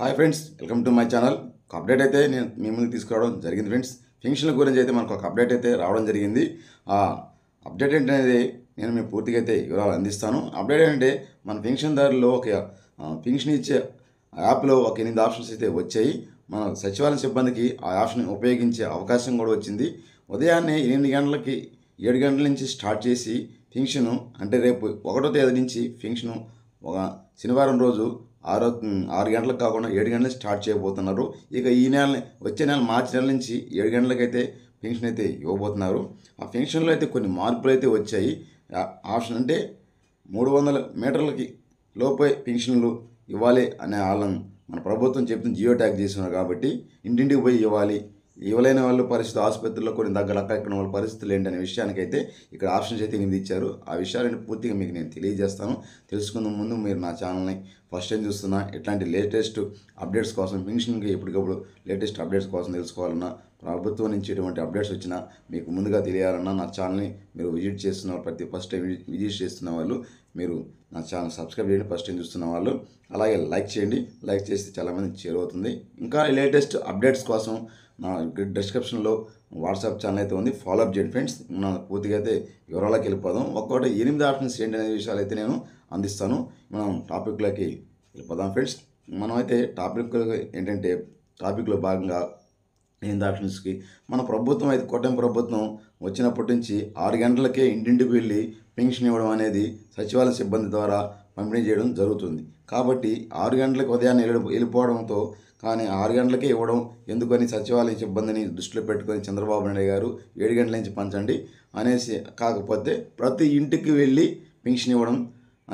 Hi friends, welcome to my channel. ఒక update అయితే నేను మీ ముందుకు తీసుకురావడం జరిగింది ఫ్రెండ్స్. పెన్షన్ల గురించి అయితే మనకు ఒక అప్డేట్ అయితే రావడం జరిగింది. ఆ అప్డేట్ ఏంటనేది నేను మీకు పూర్తిగా అయితే వివరాలు అందిస్తాను. అప్డేట్ ఏంటంటే మన పెన్షన్దారుల్లో ఒక పెన్షన్ ఇచ్చే యాప్లో ఒక 8 ఆప్షన్స్ అయితే వచ్చాయి. మన సచివాలయం సిబ్బందికి ఆ ఆప్షన్ ఉపయోగించే అవకాశం కూడా వచ్చింది. ఉదయాన్నే 8 గంటలకి 7 గంటల నుంచి స్టార్ట్ చేసి పెన్షను అంటే రేపు 1వ తేదీ నుంచి పెన్షను ఒక శనివారం రోజు 6 గంటలకు కాకుండా 7 గంటలకు స్టార్ట్ చేయబోతున్నారు. ఇక ఈ నెల వచ్చే నెల మార్చి నెల నుంచి 7 గంటలకైతే పెన్షన్ అయితే ఇవ్వబోతున్నారు. ఆ పెన్షన్లో అయితే కొన్ని మార్పులు అయితే వచ్చాయి. ఆప్షన్ అంటే 300 మీటర్లకి లోపే పెన్షన్లు ఇవ్వాలి అనే వాళ్ళని మన ప్రభుత్వం చెప్తుంది. జియో ట్యాగ్ చేస్తున్నారు కాబట్టి ఇంటింటికి పోయి ఇవ్వాలి. ఇవ్వలేని వాళ్ళ పరిస్థితి ఆసుపత్రుల్లో కొన్ని దగ్గర అక్కడ వాళ్ళ పరిస్థితులు ఏంటనే విషయానికైతే ఇక్కడ ఆప్షన్స్ అయితే 8 ఇచ్చారు. ఆ విషయాలను పూర్తిగా మీకు నేను తెలియజేస్తాను. తెలుసుకునే ముందు మీరు నా ఛానల్ని ఫస్ట్ టైం చూస్తున్నా ఇట్లాంటి లేటెస్ట్ అప్డేట్స్ కోసం పెన్షన్కి ఎప్పటికప్పుడు లేటెస్ట్ అప్డేట్స్ కోసం తెలుసుకోవాలన్నా, ప్రభుత్వం నుంచి ఎటువంటి అప్డేట్స్ వచ్చినా మీకు ముందుగా తెలియాలన్నా నా ఛానల్ని మీరు విజిట్ చేస్తున్న వాళ్ళు, ఫస్ట్ టైం విజిట్ చేస్తున్న వాళ్ళు మీరు నా ఛానల్ సబ్స్క్రైబ్ చేయండి. ఫస్ట్ టైం చూస్తున్న వాళ్ళు అలాగే లైక్ చేయండి. లైక్ చేస్తే చాలామంది చేరువవుతుంది. ఇంకా లేటెస్ట్ అప్డేట్స్ కోసం నా డిస్క్రిప్షన్లో వాట్సాప్ ఛానల్ అయితే ఉంది, ఫాలో అప్ చేయండి ఫ్రెండ్స్. మనం పూర్తిగా అయితే వివరాలకు వెళ్ళిపోదాం. ఒక్కొక్కటి 8 ఆప్షన్స్ ఏంటి అనే విషయాలు అయితే నేను అందిస్తాను. మనం టాపిక్లోకి వెళ్ళిపోదాం ఫ్రెండ్స్. మనం అయితే టాపిక్లో భాగంగా 8 ఆప్షన్స్కి మన ప్రభుత్వం అయితే కూటమి ప్రభుత్వం వచ్చినప్పటి నుంచి 6 గంటలకే ఇంటింటికి వెళ్ళి పెన్షన్ ఇవ్వడం అనేది సచివాలయ సిబ్బంది ద్వారా పంపిణీ చేయడం జరుగుతుంది. కాబట్టి 6 గంటలకు ఉదయాన్నే వెళ్ళిపోవడంతో కానీ 6 గంటలకే ఇవ్వడం ఎందుకని సచివాలయ సిబ్బందిని దృష్టిలో పెట్టుకొని చంద్రబాబు నాయుడు గారు 7 గంటల నుంచి పంచండి అనేసి, కాకపోతే ప్రతి ఇంటికి వెళ్ళి పెన్షన్ ఇవ్వడం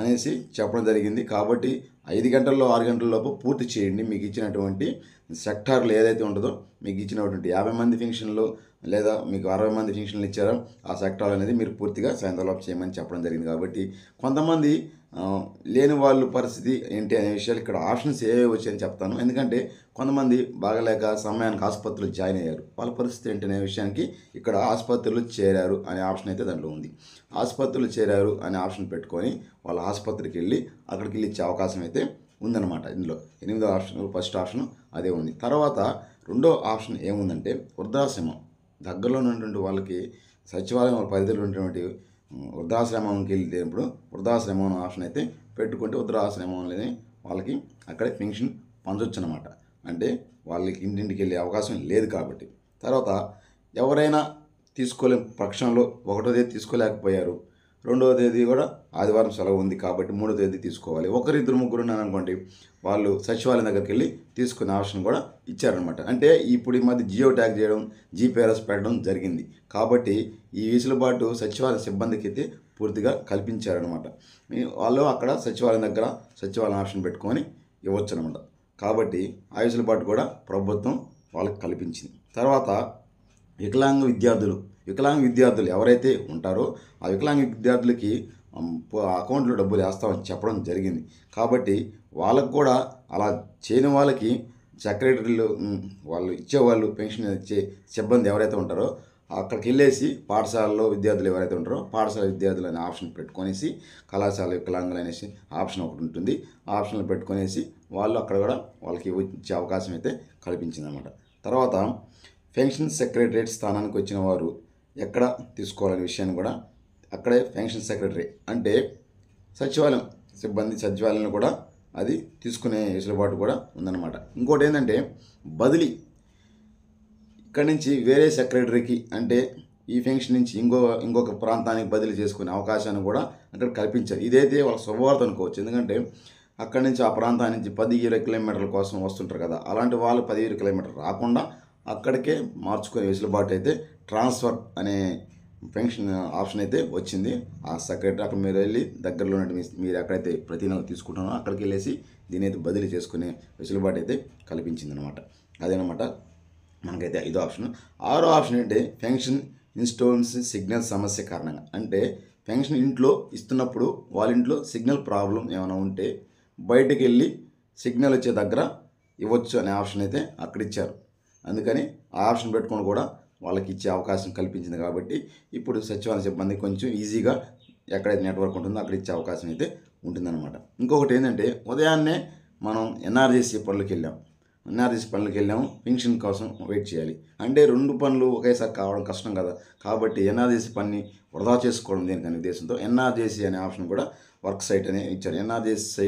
అనేసి చెప్పడం జరిగింది. కాబట్టి 5 గంటల్లో 6 గంటల లోపు పూర్తి చేయండి. మీకు ఇచ్చినటువంటి సెక్టార్లు ఏదైతే ఉంటుందో మీకు ఇచ్చినటువంటి 50 మంది పెన్షన్లు లేదా మీకు 60 మంది పెన్షన్లు ఇచ్చారో ఆ సెక్టార్ అనేది మీరు పూర్తిగా సాయంత్రం చేయమని చెప్పడం జరిగింది. కాబట్టి కొంతమంది లేని వాళ్ళ పరిస్థితి ఏంటి అనే విషయాలు ఇక్కడ ఆప్షన్స్ ఏవే వచ్చాయని చెప్తాను. ఎందుకంటే కొంతమంది బాగలేక సమయానికి ఆసుపత్రులు జాయిన్ అయ్యారు. వాళ్ళ పరిస్థితి ఏంటి అనే విషయానికి ఇక్కడ ఆసుపత్రులు చేరారు అనే ఆప్షన్ అయితే దాంట్లో ఉంది. ఆసుపత్రులు చేరారు అనే ఆప్షన్ పెట్టుకొని వాళ్ళ ఆసుపత్రికి వెళ్ళి అక్కడికి వెళ్ళి ఇచ్చే అవకాశం అయితే ఉందన్నమాట. ఇందులో 8వ ఆప్షన్, ఫస్ట్ ఆప్షన్ అదే ఉంది. తర్వాత రెండో ఆప్షన్ ఏముందంటే వృద్ధాశ్రమం దగ్గరలో ఉన్నటువంటి వాళ్ళకి సచివాలయం వాళ్ళ పరిధిలో ఉన్నటువంటి వృద్ధాశ్రమంకి వెళ్ళేటప్పుడు వృద్ధాశ్రమం ఆప్షన్ అయితే పెట్టుకుంటే వృద్ధాశ్రమంలోనే వాళ్ళకి అక్కడే పెన్షన్ పొందొచ్చు అనమాట. అంటే వాళ్ళకి ఇంటింటికి వెళ్ళే అవకాశం లేదు కాబట్టి. తర్వాత ఎవరైనా తీసుకోలేని పక్షంలో 1వ తేదీ తీసుకోలేకపోయారు, 2వ తేదీ కూడా ఆదివారం సెలవు ఉంది కాబట్టి 3వ తేదీ తీసుకోవాలి. 1, 2, 3 ఉన్నారనుకోండి, వాళ్ళు సచివాలయం దగ్గరికి వెళ్ళి తీసుకునే ఆప్షన్ కూడా ఇచ్చారనమాట. అంటే ఇప్పుడు ఈ మధ్య జియో ట్యాగ్ చేయడం, జీపీఆర్ఎస్ పెట్టడం జరిగింది కాబట్టి ఈ వెసులుబాటు సచివాలయ సిబ్బందికి అయితే పూర్తిగా కల్పించారనమాట. వాళ్ళు అక్కడ సచివాలయం దగ్గర సచివాలయం ఆప్షన్ పెట్టుకొని ఇవ్వచ్చు అనమాట. కాబట్టి ఆ వెసులుబాటు కూడా ప్రభుత్వం వాళ్ళకి కల్పించింది. తర్వాత వికలాంగ విద్యార్థులు ఎవరైతే ఉంటారో ఆ వికలాంగ విద్యార్థులకి అకౌంట్లో డబ్బులు వేస్తామని చెప్పడం జరిగింది. కాబట్టి వాళ్ళకు కూడా అలా చేయని వాళ్ళకి సెక్రటరీలు వాళ్ళు ఇచ్చేవాళ్ళు, పెన్షన్ ఇచ్చే సిబ్బంది ఎవరైతే ఉంటారో అక్కడికి వెళ్ళేసి పాఠశాలలో విద్యార్థులు ఎవరైతే ఉంటారో పాఠశాల విద్యార్థులు అనే ఆప్షన్ పెట్టుకొనేసి కళాశాల వికలాంగులు అనేసి ఆప్షన్ ఒకటి ఉంటుంది. ఆ ఆప్షన్లు పెట్టుకొనేసి వాళ్ళు అక్కడ కూడా వాళ్ళకి ఇచ్చే అవకాశం అయితే కల్పించిందనమాట. తర్వాత పెన్షన్ సెక్రటరేట్ స్థానానికి వచ్చిన వారు ఎక్కడ తీసుకోవాలనే విషయాన్ని కూడా అక్కడే పెన్షన్ సెక్రటరీ అంటే సచివాలయం సిబ్బంది సచివాలయంలో కూడా అది తీసుకునే వెసులుబాటు కూడా ఉందన్నమాట. ఇంకోటి ఏంటంటే బదిలీ, ఇక్కడి నుంచి వేరే సెక్రటరీకి అంటే ఈ పెన్షన్ నుంచి ఇంకొక ప్రాంతానికి బదిలీ చేసుకునే అవకాశాన్ని కూడా అక్కడ కల్పించారు. ఇదైతే వాళ్ళ శుభవార్త అనుకోవచ్చు. ఎందుకంటే అక్కడి నుంచి ఆ ప్రాంతానికి నుంచి 10-20 కిలోమీటర్ల కోసం వస్తుంటారు కదా, అలాంటి వాళ్ళు 10-20 కిలోమీటర్లు రాకుండా అక్కడికే మార్చుకునే వెసులుబాటు అయితే ట్రాన్స్ఫర్ అనే పెన్షన్ ఆప్షన్ అయితే వచ్చింది. ఆ సెక్రటరీ అక్కడ మీరు వెళ్ళి దగ్గరలో మీరు ఎక్కడైతే ప్రతి నెల తీసుకుంటున్నారో అక్కడికి వెళ్ళేసి దీని అయితే బదిలీ చేసుకునే వెసులుబాటు అయితే కల్పించింది అనమాట. అదేనమాట మనకైతే 5వ ఆప్షన్. 6వ ఆప్షన్ అంటే పెన్షన్ ఇన్స్టాల్మెంట్స్ సిగ్నల్ సమస్య కారణంగా, అంటే పెన్షన్ ఇంట్లో ఇస్తున్నప్పుడు వాళ్ళ ఇంట్లో సిగ్నల్ ప్రాబ్లం ఏమైనా ఉంటే బయటకు వెళ్ళి సిగ్నల్ వచ్చే దగ్గర ఇవ్వచ్చు అనే ఆప్షన్ అయితే అక్కడ ఇచ్చారు. అందుకని ఆ ఆప్షన్ పెట్టుకొని కూడా వాళ్ళకి ఇచ్చే అవకాశం కల్పించింది. కాబట్టి ఇప్పుడు సచివాలయ సిబ్బంది కొంచెం ఈజీగా ఎక్కడైతే నెట్వర్క్ ఉంటుందో అక్కడ ఇచ్చే అవకాశం అయితే ఉంటుందన్నమాట. ఇంకొకటి ఏంటంటే ఉదయాన్నే మనం ఎన్ఆర్జీసీ పనులకు వెళ్ళాము, పెన్షన్ కోసం వెయిట్ చేయాలి అంటే 2 పనులు ఒకేసారి కావడం కష్టం కదా. కాబట్టి ఎన్ఆర్జీసీ పని వృధా చేసుకోవడం దేనికనే ఉద్దేశంతో ఎన్ఆర్జీసీ అనే ఆప్షన్ కూడా వర్క్ సైట్ అని ఇచ్చారు. ఎన్ఆర్జీసీ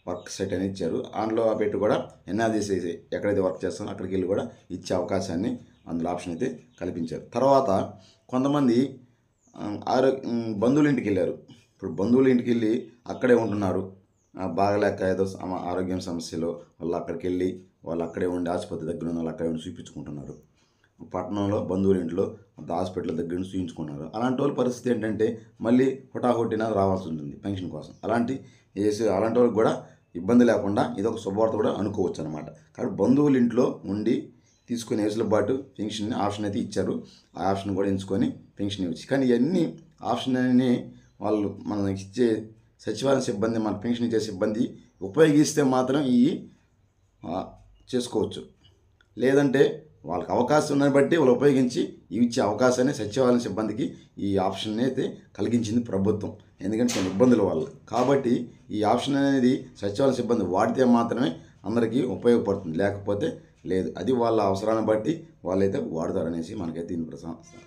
వర్క్ సైట్ అని ఇచ్చారు. అందులో పెట్టి కూడా ఎన్ఆర్జీసీ ఎక్కడైతే వర్క్ చేస్తామో అక్కడికి వెళ్ళి కూడా ఇచ్చే అవకాశాన్ని అందులో ఆప్షన్ అయితే కల్పించారు. తర్వాత కొంతమంది బంధువుల ఇంటికి వెళ్ళారు. ఇప్పుడు బంధువుల ఇంటికి వెళ్ళి అక్కడే ఉంటున్నారు, బాగలేక ఏదో ఆరోగ్యం సమస్యలో వాళ్ళు అక్కడికి వెళ్ళి వాళ్ళు అక్కడే ఉండి ఆసుపత్రి దగ్గర ఉన్న వాళ్ళు అక్కడే ఉండి చూపించుకుంటున్నారు. పట్టణంలో బంధువుల ఇంట్లో హాస్పిటల్ దగ్గర నుంచి చూపించుకున్నారు. అలాంటి వాళ్ళ పరిస్థితి ఏంటంటే మళ్ళీ హుటాహుటిన రావాల్సి ఉంటుంది పెన్షన్ కోసం. అలాంటి వాళ్ళకి కూడా ఇబ్బంది లేకుండా ఇదొక శుభవార్త కూడా అనుకోవచ్చు అనమాట. కాబట్టి బంధువుల ఇంట్లో ఉండి తీసుకునే వెసులుబాటు పెన్షన్ ఆప్షన్ అయితే ఇచ్చారు. ఆ ఆప్షన్ కూడా ఎంచుకొని పెన్షన్ ఇవ్వచ్చు. కానీ ఇవన్నీ ఆప్షన్ అని వాళ్ళు మనం ఇచ్చే సచివాలయ సిబ్బంది, మన పెన్షన్ ఇచ్చే సిబ్బంది ఉపయోగిస్తే మాత్రం చేసుకోవచ్చు. లేదంటే వాళ్ళకి అవకాశం ఉన్నది బట్టి వాళ్ళు ఉపయోగించి ఇచ్చే అవకాశాన్ని సచివాలయం సిబ్బందికి ఈ ఆప్షన్ అయితే కలిగించింది ప్రభుత్వం. ఎందుకంటే కొన్ని ఇబ్బందుల వల్ల. కాబట్టి ఈ ఆప్షన్ అనేది సచివాలయ సిబ్బంది వాడితే మాత్రమే అందరికీ ఉపయోగపడుతుంది, లేకపోతే లేదు. అది వాళ్ళ అవసరాన్ని బట్టి వాళ్ళైతే వాడతారనేసి మనకైతే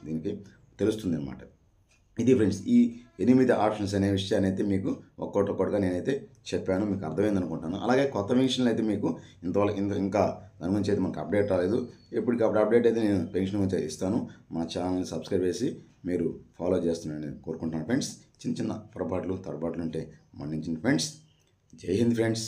దీనికి తెలుస్తుంది అన్నమాట. ఇది ఫ్రెండ్స్, ఈ 8 ఆప్షన్స్ అనే విషయాన్ని అయితే మీకు ఒక్కొక్కటిగా నేనైతే చెప్పాను, మీకు అర్థమైంది అనుకుంటాను. అలాగే కొత్త పెన్షన్లు అయితే మీకు ఇంకా దాని గురించి అయితే మనకు అప్డేట్ రాలేదు. ఎప్పటికప్పుడు అప్డేట్ అయితే నేను పెన్షన్ గురించి ఇస్తాను. మా ఛానల్ని సబ్స్క్రైబ్ చేసి మీరు ఫాలో చేస్తున్నారని కోరుకుంటున్నాను ఫ్రెండ్స్. చిన్న పొరపాట్లు తడబాట్లు ఉంటే మన్నించండి ఫ్రెండ్స్. జై హింద్ ఫ్రెండ్స్.